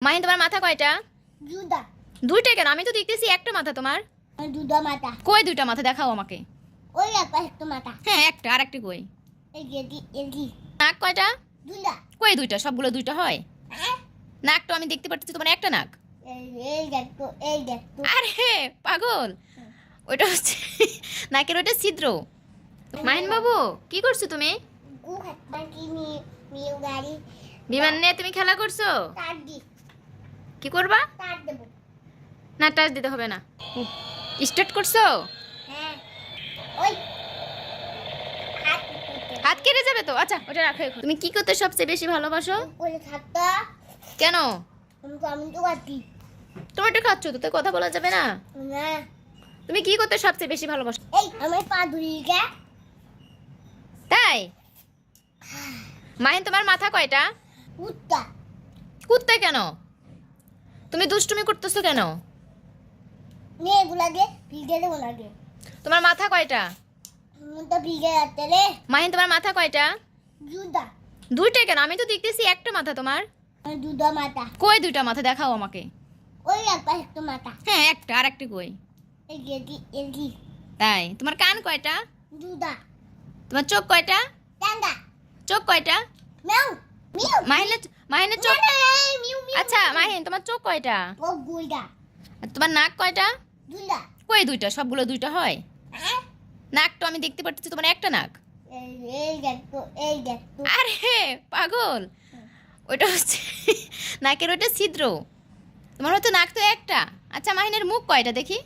মাহিন তোমার মাথা কয়টা? দুটা। দুইটা কেন? আমি তো দেখতেছি একটা মাথা তোমার। দুটা মাথা। কই দুইটা মাথা দেখাও আমাকে। ওই একটা মাথা। হ্যাঁ একটা, আর একটা কই? এই যে নাক কয়টা? দুটা। কই দুইটা? সবগুলো দুইটা হয়? নাক তো আমি দেখতে পাচ্ছি তোমার একটা নাক। এই দেখো। আরে পাগল, ওইটা হচ্ছে নাকের ওইটা ছিদ্র। মাহিন বাবু কি করছো তুমি? গাড়ি বিমান নিয়ে তুমি খেলা করছো? তার দি কি করবা? তার দেবো। না টাচ দিতে হবে না। স্টার্ট করছো? হ্যাঁ ওই হাত হাত কেটে যাবে তো। আচ্ছা ওটা রাখো এখন। তুমি কি করতে সবচেয়ে বেশি ভালোবাসো? করে থাকতো। কেন? আমি তো কাটি তোমারটা খাচ্ছ তো, তো কথা বলা যাবে না। না। তুমি কি করতে সবচেয়ে বেশি ভালোবাসো? এই আমার পা ধুইগা। তাই? মাহিন তোমার মাথা কয়টা? কুত্তা। কুত্তা কেন? তুমি দুষ্টুমি করতেছো কেন? নে এগুলাকে ভিগে দেবো লাগে। তোমার মাথা কয়টা? তো ভিগে যাচ্ছে রে। মাহিন তোমার মাথা কয়টা? দুটা। দুইটা কেন? আমি তো দেখতেছি একটা মাথা তোমার। দুটা মাথা। কই দুইটা মাথা দেখাও আমাকে। ওই একটা মাথা। হ্যাঁ একটা, আর একটা কই? এই যে তাই? তোমার কান কয়টা? দুটা। তোমার চোখ কয়টা? টান্ডা। চোখ কয়টা? মিউ মিউ। মাহিনের চোখ। মিউ মিউ। আচ্ছা মাহিন তোমার চোখ কয়টা? ও গুইডা। আর তোমার নাক কয়টা? দুটা। কই দুইটা? সবগুলো দুইটা হয়? নাক তো আমি দেখতে পাচ্ছি তোমার একটা নাক। এই দেখো এই দেখো। আরে পাগল, ওইটা হচ্ছে নাকের ওইটা ছিদ্র। তোমার হয়তো নাক তো একটা। আচ্ছা মাহিনের মুখ কয়টা দেখি?